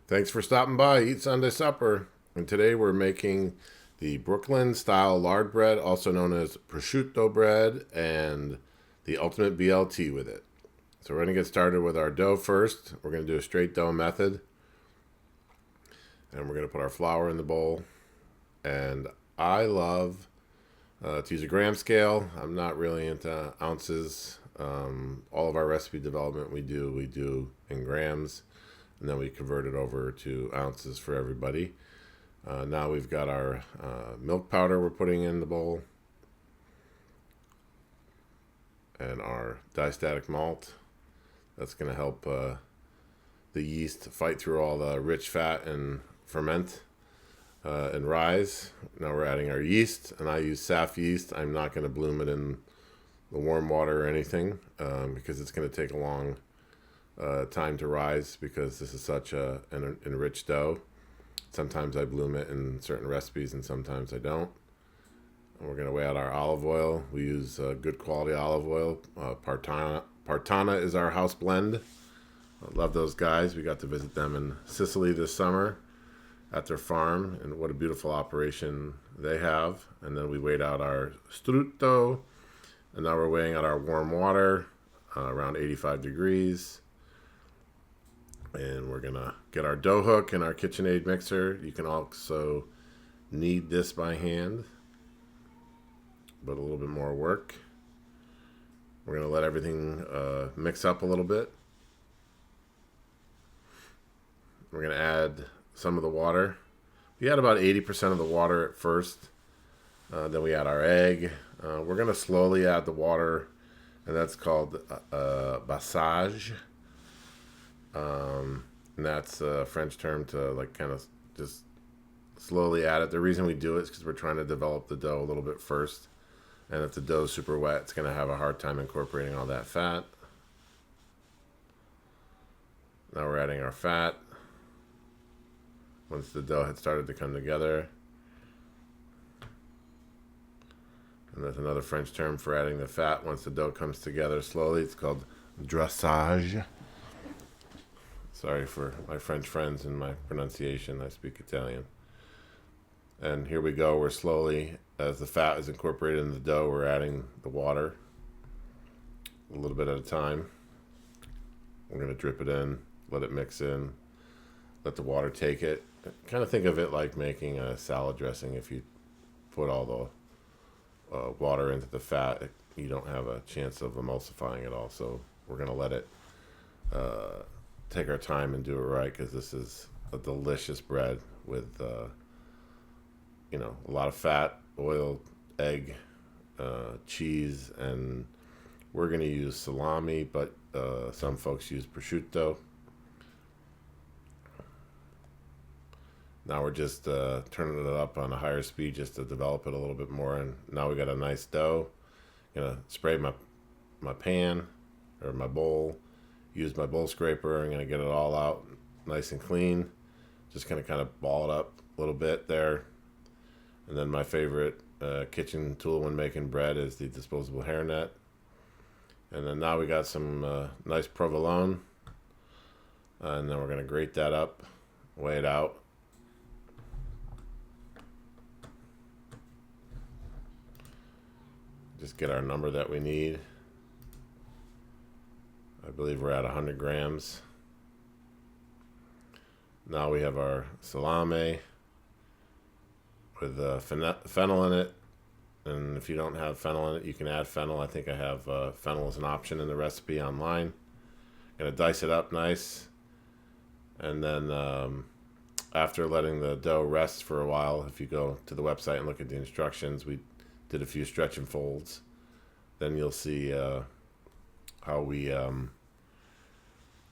Thanks for stopping by, Eat Sunday Supper. And today we're making the Brooklyn style lard bread, also known as prosciutto bread, and the ultimate BLT with it. So we're going to get started with our dough first. We're going to do a straight dough method. And we're going to put our flour in the bowl. And I love to use a gram scale. I'm not really into ounces. All of our recipe development we do in grams. And then we convert it over to ounces for everybody. Now we've got our milk powder we're putting in the bowl. And our diastatic malt. That's going to help the yeast fight through all the rich fat and ferment and rise. Now we're adding our yeast. And I use SAF yeast. I'm not going to bloom it in the warm water or anything because it's going to take a long time to rise because this is such an enriched dough. Sometimes I bloom it in certain recipes and sometimes I don't. And we're going to weigh out our olive oil. We use good quality olive oil. Partana is our house blend. I love those guys. We got to visit them in Sicily this summer at their farm, and what a beautiful operation they have. And then we weighed out our prosciutto, and now we're weighing out our warm water around 85 degrees. And we're going to get our dough hook and our KitchenAid mixer. You can also knead this by hand, but a little bit more work. We're going to let everything mix up a little bit. We're going to add some of the water. We add about 80% of the water at first. Then we add our egg. We're going to slowly add the water, and that's called bassage. And that's a French term to like kind of just slowly add it. The reason we do it is because we're trying to develop the dough a little bit first. And if the dough's super wet, it's going to have a hard time incorporating all that fat. Now we're adding our fat. Once the dough had started to come together. And that's another French term for adding the fat. Once the dough comes together slowly, it's called dressage. Sorry for my French friends and my pronunciation. I speak Italian. And here we go. We're slowly, as the fat is incorporated in the dough, we're adding the water a little bit at a time. We're going to drip it in, let it mix in, let the water take it. Kind of think of it like making a salad dressing. If you put all the water into the fat, you don't have a chance of emulsifying it all. So we're going to let it take our time and do it right, because this is a delicious bread with a lot of fat, oil, egg, cheese, and we're going to use salami, but some folks use prosciutto. Now we're just turning it up on a higher speed just to develop it a little bit more, and now we got a nice dough. Gonna spray my pan or my bowl. Use my bowl scraper. I'm going to get it all out nice and clean. Just going to kind of ball it up a little bit there. And then my favorite kitchen tool when making bread is the disposable hairnet. And then now we got some nice provolone. And then we're going to grate that up, weigh it out. Just get our number that we need. I believe we're at 100 grams. Now we have our salami with fennel in it. And if you don't have fennel in it, you can add fennel. I think I have fennel as an option in the recipe online. Gonna dice it up nice. And then after letting the dough rest for a while, if you go to the website and look at the instructions, we did a few stretch and folds. Then you'll see how we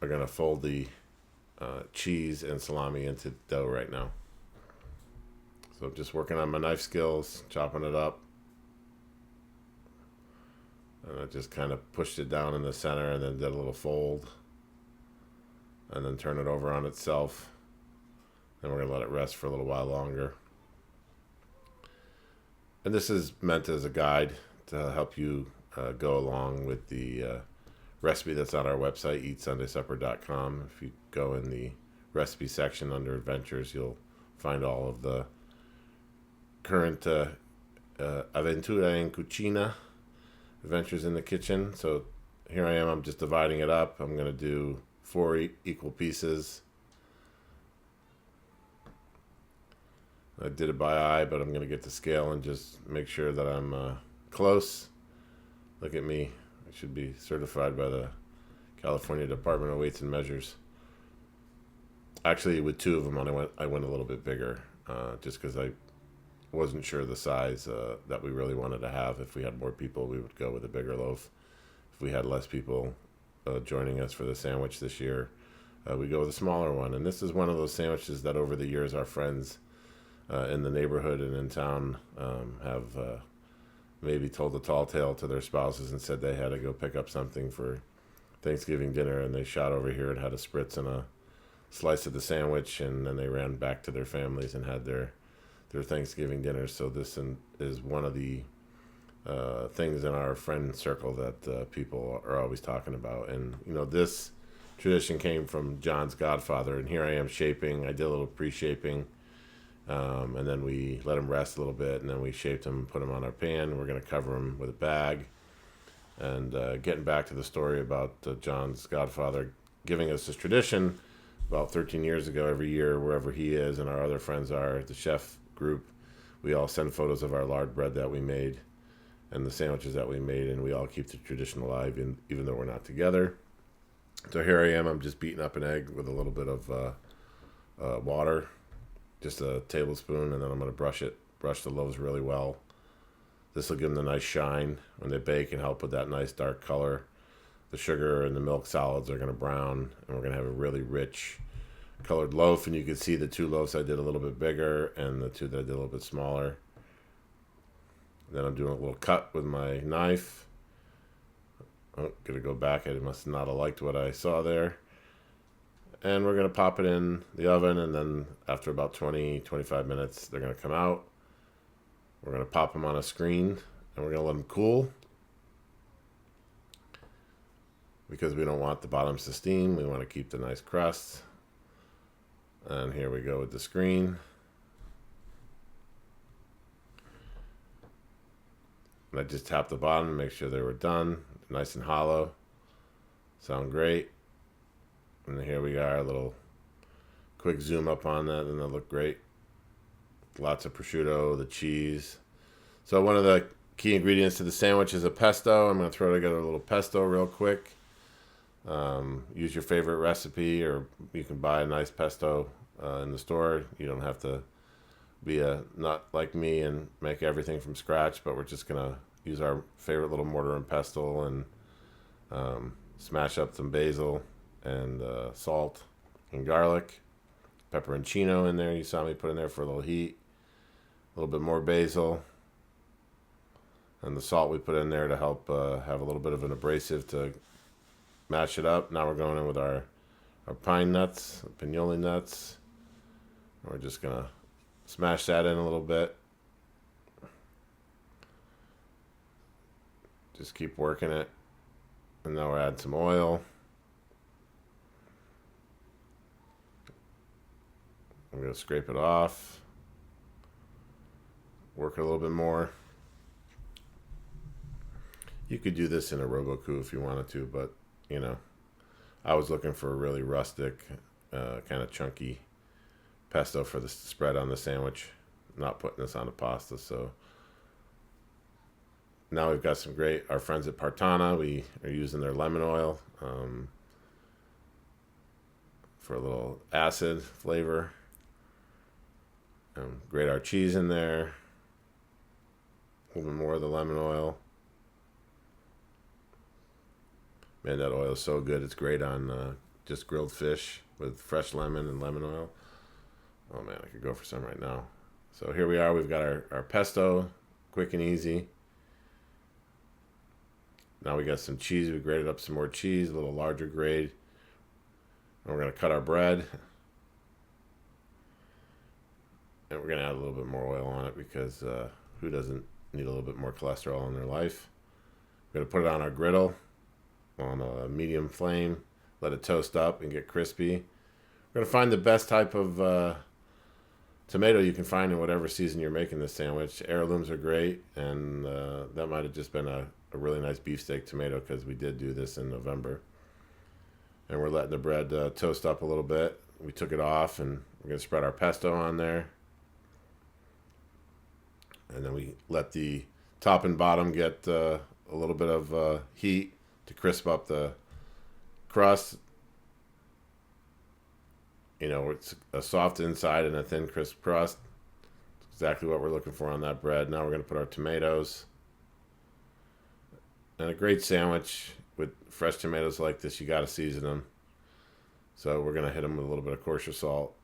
are going to fold the cheese and salami into dough right now. So just working on my knife skills, chopping it up. And I just kind of pushed it down in the center and then did a little fold. And then turn it over on itself. Then we're going to let it rest for a little while longer. And this is meant as a guide to help you go along with the recipe that's on our website, eatsundaysupper.com. If you go in the recipe section under adventures. You'll find all of the current Aventura in Cucina, adventures in the kitchen. So here I am, I'm just dividing it up. I'm going to do 4 equal pieces. I did it by eye, but I'm going to get the scale and just make sure that I'm close. Look at me. I should be certified by the California Department of Weights and Measures. Actually, with 2 of them, I went a little bit bigger, just because I wasn't sure the size that we really wanted to have. If we had more people, we would go with a bigger loaf. If we had less people joining us for the sandwich this year, we go with a smaller one. And this is one of those sandwiches that over the years our friends in the neighborhood and in town have maybe told a tall tale to their spouses and said they had to go pick up something for Thanksgiving dinner, and they shot over here and had a spritz and a slice of the sandwich, and then they ran back to their families and had their Thanksgiving dinners. So this is one of the things in our friend circle that people are always talking about. And this tradition came from John's godfather, and here I am shaping. I did a little pre-shaping, and then we let them rest a little bit, and then we shaped them, put them on our pan. We're going to cover them with a bag. And getting back to the story about John's godfather giving us this tradition about 13 years ago, every year, wherever he is and our other friends are, the chef group, we all send photos of our lard bread that we made and the sandwiches that we made, and we all keep the tradition alive even though we're not together. So here I am. I'm just beating up an egg with a little bit of water, just a tablespoon, and then I'm going to brush the loaves really well. This will give them a nice shine when they bake and help with that nice dark color. The sugar and the milk solids are going to brown, and we're going to have a really rich colored loaf. And you can see the 2 loaves I did a little bit bigger and the 2 that I did a little bit smaller. Then I'm doing a little cut with my knife. Oh, going to go back. I must not have liked what I saw there. And we're going to pop it in the oven, and then after about 20-25 minutes, they're going to come out. We're going to pop them on a screen, and we're going to let them cool because we don't want the bottoms to steam. We want to keep the nice crust. And here we go with the screen. And I just tapped the bottom to make sure they were done. Nice and hollow. Sound great. And here we are, a little quick zoom up on that, and they look great. Lots of prosciutto, the cheese. So one of the key ingredients to the sandwich is a pesto. I'm going to throw together a little pesto real quick. Use your favorite recipe, or you can buy a nice pesto in the store. You don't have to be a nut like me and make everything from scratch, but we're just going to use our favorite little mortar and pestle and smash up some basil and salt and garlic. Pepperoncino in there, you saw me put in there for a little heat. A little bit more basil. And the salt we put in there to help have a little bit of an abrasive to mash it up. Now we're going in with our pine nuts, pinoli nuts. We're just going to smash that in a little bit. Just keep working it. And now we'll add some oil. I'm going to scrape it off. Work it a little bit more. You could do this in a Roboku if you wanted to, but, I was looking for a really rustic, kind of chunky pesto for the spread on the sandwich. Not putting this on a pasta, so now we've got our friends at Partana, we are using their lemon oil for a little acid flavor. Grate our cheese in there. A little bit more of the lemon oil. Man, that oil is so good. It's great on just grilled fish with fresh lemon and lemon oil. Oh man, I could go for some right now. So here we are. We've got our pesto, quick and easy. Now we got some cheese. We grated up some more cheese, a little larger grade. And we're going to cut our bread. And we're going to add a little bit more oil on it because who doesn't need a little bit more cholesterol in their life? We're going to put it on our griddle on a medium flame. Let it toast up and get crispy. We're going to find the best type of tomato you can find in whatever season you're making this sandwich. Heirlooms are great, and that might have just been a really nice beefsteak tomato because we did do this in November. And we're letting the bread toast up a little bit. We took it off, and we're going to spread our pesto on there. And then we let the top and bottom get a little bit of heat to crisp up the crust. You know, it's a soft inside and a thin, crisp crust. Exactly what we're looking for on that bread. Now we're going to put our tomatoes. And a great sandwich with fresh tomatoes like this, you got to season them. So we're going to hit them with a little bit of coarse salt,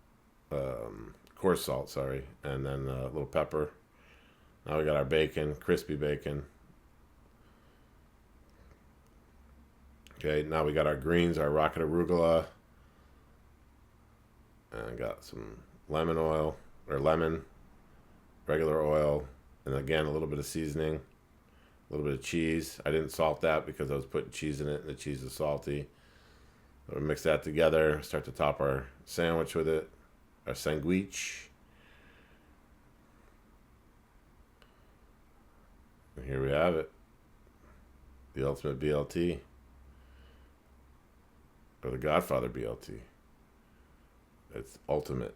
and then a little pepper. Now we got our bacon, crispy bacon. Okay, now we got our greens, our rocket arugula. And I got some lemon oil, or lemon, regular oil, and again, a little bit of seasoning, a little bit of cheese. I didn't salt that because I was putting cheese in it, and the cheese is salty. So we mix that together, start to top our sandwich with it, our sandwich. And here we have it, the ultimate BLT, or the Godfather BLT. It's ultimate.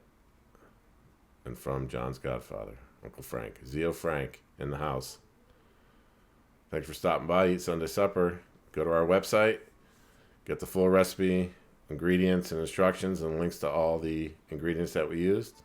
And from John's Godfather, Uncle Frank. Zio Frank in the house. Thanks for stopping by. Eat Sunday supper. Go to our website. Get the full recipe, ingredients, and instructions, and links to all the ingredients that we used.